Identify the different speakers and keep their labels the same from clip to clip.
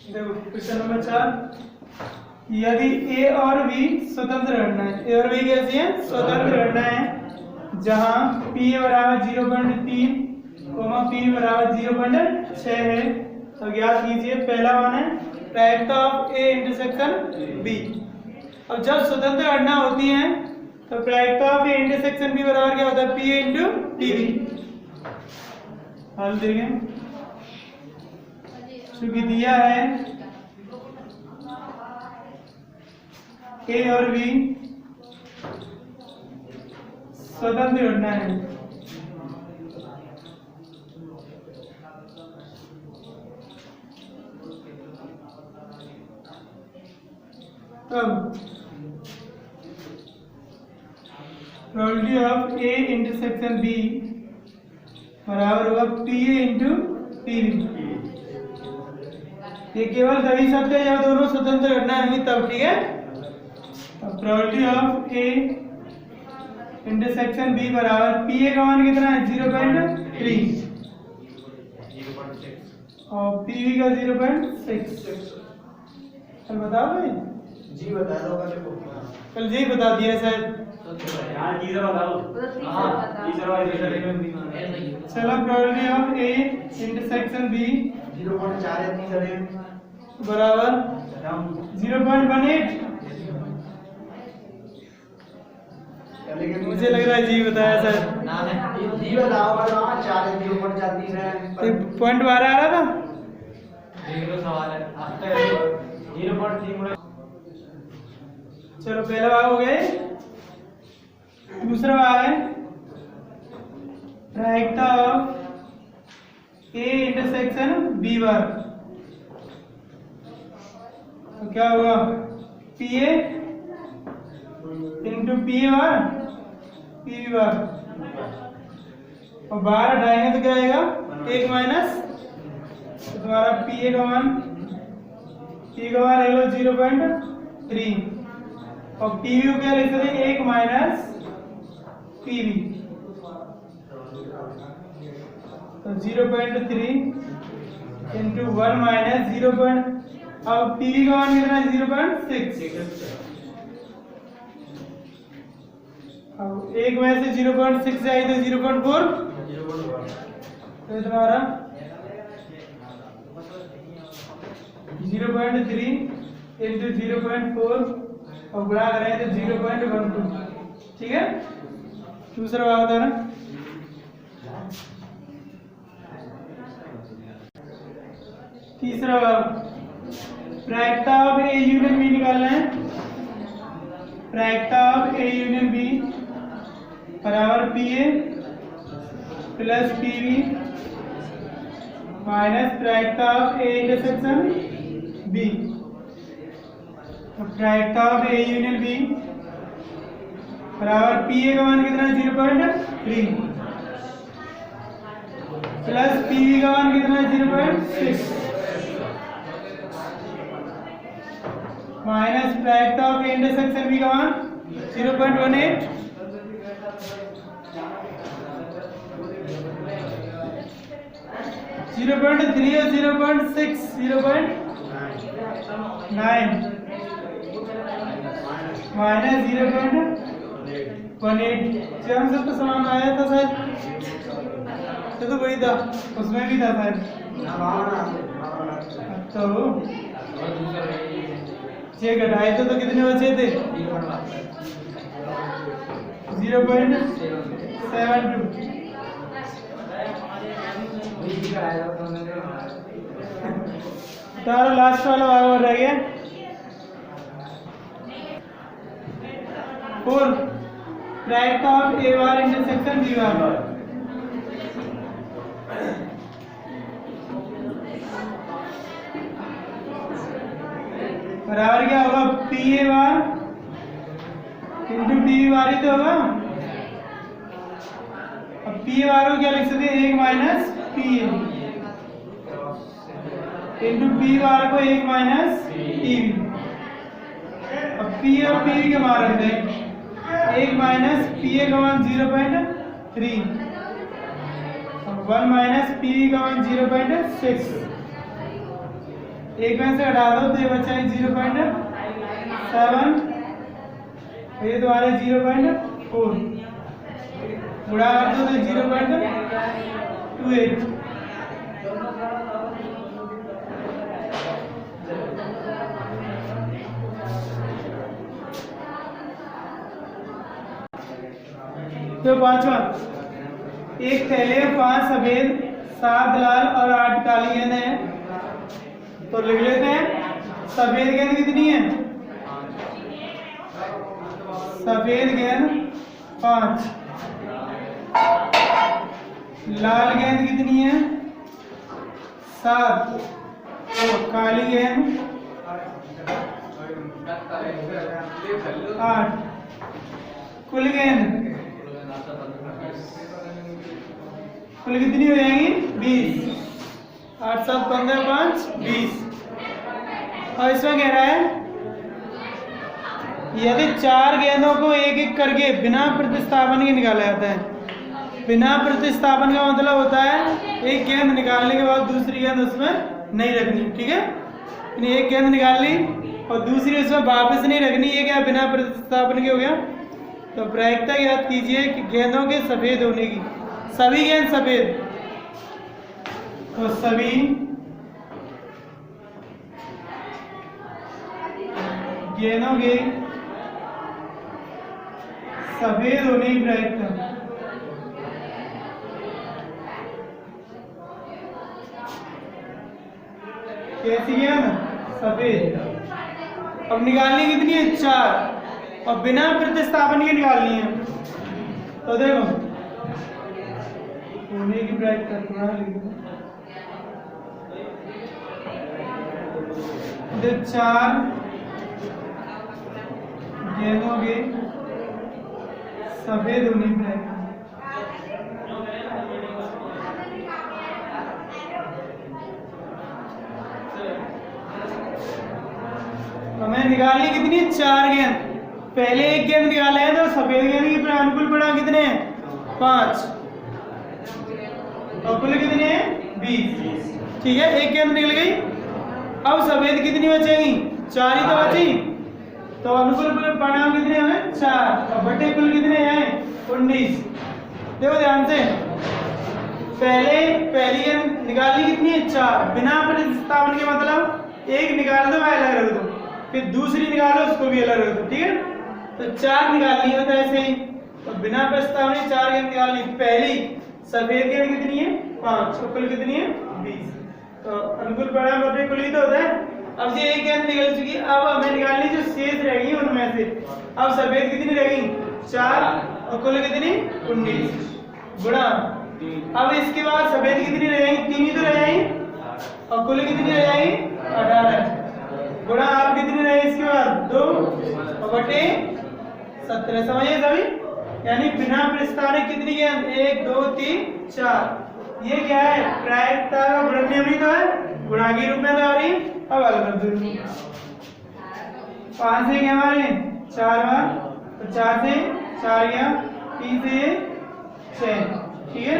Speaker 1: देखो question number 4, यदि ए और बी स्वतंत्र घटना है, ए और बी कैसी है? स्वतंत्र घटना है, जहां पी बराबर 0.3 पी बराबर 0.6 है, तो ज्ञात कीजिए। पहला मान है प्रायिकता ऑफ ए इंटरसेक्शन बी। अब जब स्वतंत्र घटना होती है तो प्रायिकता ऑफ ए इंटरसेक्शन बी बराबर क्या होता है? P A into T B. हल देखें, चूंकि दिया है ए और बी स्वतंत्र घटना है, तब probability of A intersection B बराबर होगा P A into T B. ये केवल तभी सत्य है जब दोनों स्वतंत्र घटना हुई तब, ठीक है। अब probability of A intersection B बराबर पी ए का मान कितना है? 0.3 और पी बी का 0.6। कल बताओ भाई
Speaker 2: जी बता दो।
Speaker 1: कल जी बता दिया शायद।
Speaker 2: यार जी बता दो।
Speaker 1: चलो probability of A intersection B
Speaker 2: 0.4 है, 30 है
Speaker 1: बराबर 0.18। मुझे लग रहा है जी बताया सर।
Speaker 2: ना ना जी बताओ। 4 है, 0.4 30 है।
Speaker 1: पॉइंट 12 आ रहा था।
Speaker 2: देख लो सवाल है आपका 0.3।
Speaker 1: चलो पहला भाग हो गया। दूसरा भाग है प्रायिकता of A intersection B bar. तो क्या होगा? P A into P A bar P B bar, और बाहर हटाएंगे तो क्या आएगा? 1 माइनस। तो तुम्हारा पी ए का मान ले लो 0.3 और पी बी को क्या लिख सकते हैं? 1 माइनस पी बी। तो 0.3 इंटू 1 माइनस 0. अब पी बी का मान कितना है? 0.6। अब 1 में से 0.6 से आई तो 0.4। तो तुम्हारा 0.3 इंटू 0.4 और गुणा करें तो 0.12। ठीक है। दूसरा बात होता है ना, तीसरा बात प्रायिकता ऑफ ए यूनियन बी निकालना है। प्रायिकता ऑफ ए यूनियन बी बराबर P A plus P B minus प्रायिकता ऑफ ए इंटरसेक्शन बी। प्रायिकता ऑफ ए यूनियन बी बराबर पी ए का मान कितना है? 0.3 प्लस पी बी का मान कितना है? 0.6 माइनस प्रायिकता ऑफ ए इंटरसेक्शन बी का मान 0.18। जीरो पॉइंट 3 और 0.6 0.9 माइनस 0.18। जब सब तो समान आया था शायद, तो वही था, उसमें भी था शायद। तो 6 घटाए तो कितने बचे थे? 0.72। तारा लास्ट वाला भाग और रह गया। 4 प्रायिकता of A bar intersection B bar बराबर क्या होगा? P A bar into T B bar ही तो होगा। अब पी ए बार को क्या लिख सकते हैं? 1 minus P A into P बार को 1 माइनस टी बी। अब पी और पी बी के मान रखते हैं। 1 माइनस पी ए का मान 0.3 और 1 माइनस पी बी का मान 0.6। एक में से हटा दो तो ये बचा है 0.7, ये तुम्हारे 0.4, गुणा कर दो तो 0.28। तो पांचवा, एक थैले में 5 सफेद, 7 लाल और 8 काली गेंद है। तो लिख लेते हैं सफेद गेंद कितनी है? सफेद गेंद 5, लाल गेंद कितनी है? 7, और काली गेंद 8। कुल गेंद कुल कितनी हो जाएंगी? 20। 8 7 15 5 20। और इसमें कह रहा है यदि 4 गेंदों को एक एक करके बिना प्रतिस्थापन के निकाला जाता है। बिना प्रतिस्थापन का मतलब होता है एक गेंद निकालने के बाद दूसरी गेंद उसमें नहीं रखनी, ठीक है? यानी एक गेंद निकाल ली और दूसरी उसमें वापस नहीं रखनी, ये क्या बिना प्रतिस्थापन के हो गया। तो प्रायिकता याद कीजिए कि गेंदों के सफेद होने की, सभी गेंद सफेद, तो सभी गेंदों के सफेद होने की प्रायिकता कैसी गेंद? सफेद। अब निकालनी कितनी है? 4, और बिना प्रतिस्थापन के निकालनी है। तो देखो होने की प्रायिकता थोड़ा लिख दो। 4 गेंदों के सफेद होने की प्रायिकता हमें निकालनी कितनी है? 4 गेंद। पहले एक गेंद निकाले हैं तो सफेद गेंद की अनुकूल परिणाम कितने हैं? 5, और कुल कितने हैं? 20। ठीक है, एक गेंद निकल गई। अब सफेद कितनी बचेगी? 4 ही तो बची। तो अनुकूल परिणाम कितने हमें? 4, और बटे कुल कितने हैं? 19। देखो ध्यान से, पहली गेंद निकालनी कितनी है? 4। बिना प्रतिस्थापन के मतलब एक निकाल दो अलग रख दो, फिर दूसरी निकालो उसको भी अलग रख दो, ठीक है? तो 4 निकालनी है तो ऐसे ही, तो बिना प्रस्तावनी 4 गेंद निकालनी। पहली सफेद गेंद कितनी है? 5, और कुल कितनी है? 20। तो अनुकूल परिणाम बटे कुल ही तो होता है। अब ये एक गेंद निकल चुकी, अब हमें निकालनी जो शेष रहेगी उनमें से। अब सफेद कितनी रहेगी? 4, और कुल कितनी? 19 गुणा। अब इसके बाद सफेद कितनी रहेगी? 3 ही तो रहेगी, और कुल कितनी रहेगी? 18 गुणा। आप कितनी रहे इसके बाद? 2, और बटे 17। समझिए सभी, यानी बिना प्रस्तावनिक कितनी गेंद? 1 2 3 4। ये क्या है? प्रायिकता का गुणन नियम ही तो है, गुणा के रूप में तो आ रही है। अब हल कर दो। 5 से क्या हमारे 4 बार, तो 4 से 4 गया, 3 से 6, ठीक है?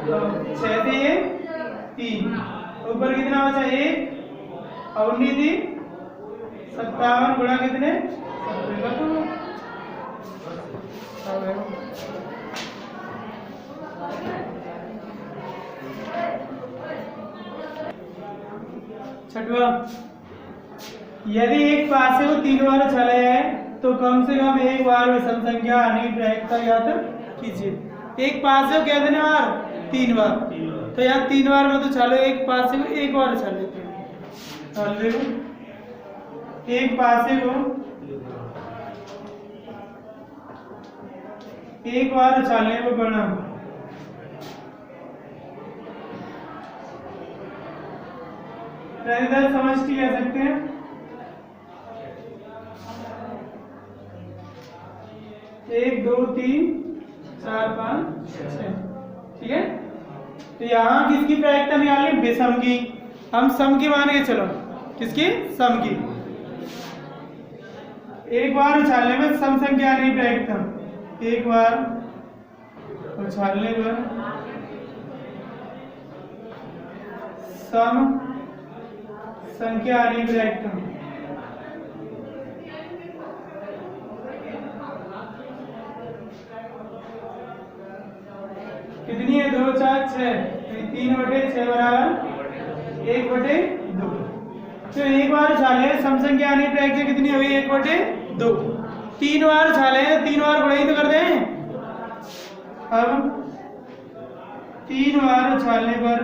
Speaker 1: तो 6 से ये 3, ऊपर कितना बचा? 1, और 19 थी 57 गुणा कितने? 6वां, यदि एक पासे को 3 बार उछाला जाए तो कम से कम एक बार विषम संख्या आने की प्रायिकता ज्ञात कीजिए। एक पासे को कितने बार? 3 बार। तो यहाँ 3 बार में तो चलो एक पासे को एक बार उछाल लेते हैं। एक पासे को एक बार उछालने पर परिणाम समष्टि कह सकते हैं। एक 2 3 4 5 6, ठीक है? तो यहाँ किसकी प्रायिकता निकालनी? विषम की। हम सम की मान के चलो, किसकी? सम की। एक बार उछालने में सम संख्या आने की प्रायिकता, एक बार उछालने पर सम संख्या आनी ब्रैकेट में कितनी है 2 4 6 3/6 बराबर 1/2। तो एक बार उछाले सम संख्या आनी ब्रैकेट कितनी हुई 1/2। 3 बार उछाले 3 बार गुणा ही तो कर दें। अब 3 बार उछालने पर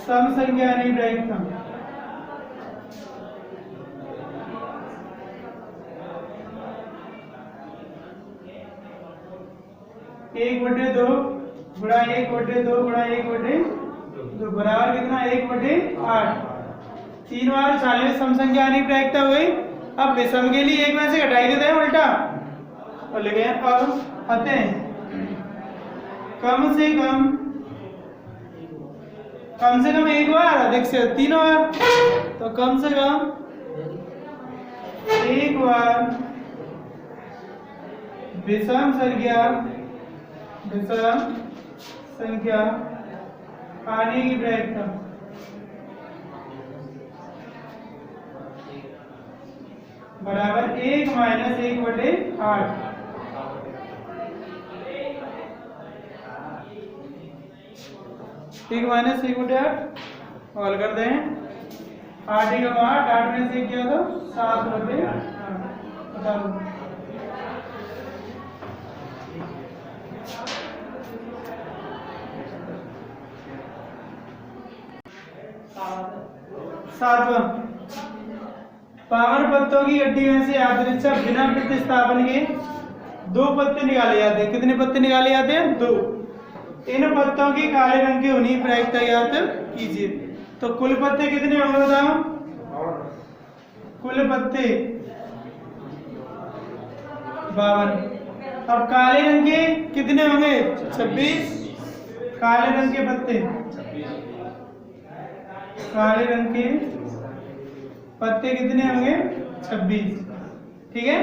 Speaker 1: सम संख्या आनी ब्रैकेट में 1/2 गुणा 1/2 गुणा 1/2 बराबर कितना 1/8। 3 बार उछालने सम संख्या आनी ब्रैकेट हो गई। अब विषम के लिए एक में से घटाई देते हैं उल्टा और लिखे हैं। अब आते हैं कम से कम एक बार अधिक से 3 बार। तो कम से कम एक बार विषम संख्या आने की ब्रैकेट बराबर 1 - 1/8। एक माइनस 1/8 हल कर दें। 8 × 8 8 में से क्या था 7/8। बता दो 7वां पावर पत्तों की गड्डी में से यादृच्छिक बिना प्रतिस्थापन के 2 पत्ते निकाले जाते हैं। कितने पत्ते निकाले जाते हैं 2। इन पत्तों की काले रंग की होनी प्रायिकता ज्ञात कीजिए। तो कुल पत्ते कितने होंगे बताओ। कुल पत्ते 52। अब काले रंग के कितने होंगे 26। काले रंग के पत्ते कितने होंगे 26। ठीक है।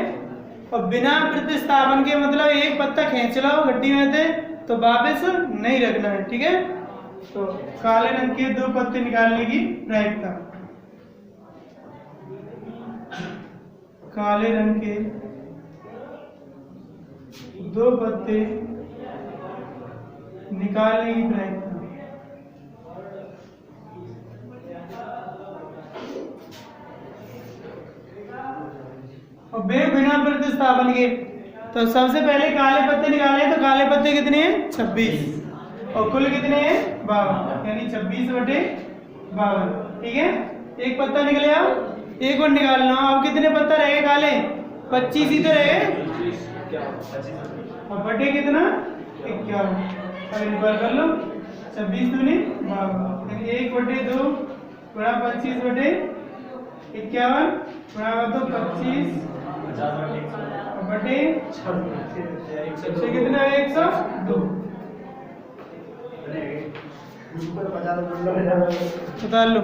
Speaker 1: और बिना प्रतिस्थापन के मतलब एक पत्ता खींच लो गड्डी में से तो वापस नहीं रखना है। ठीक है। तो काले रंग के 2 पत्ते निकालने की प्रायिकता काले रंग के 2 पत्ते निकालने की प्रायिकता और बिना प्रतिस्थापन के। तो सबसे पहले काले पत्ते निकाले तो काले पत्ते कितने हैं 26 और कुल कितने हैं 52 यानी 26/52। ठीक है। एक पत्ता निकल गया एक और निकालना। अब कितने पत्ता रहेंगे काले 25 ही तो रहेंगे और बटे कितना 51। अब इनपर कर लो 26 दूनी 52 यानी 1/2 गुणा 25/51 गुणा तो 25 बटे से कितना 102। बता लो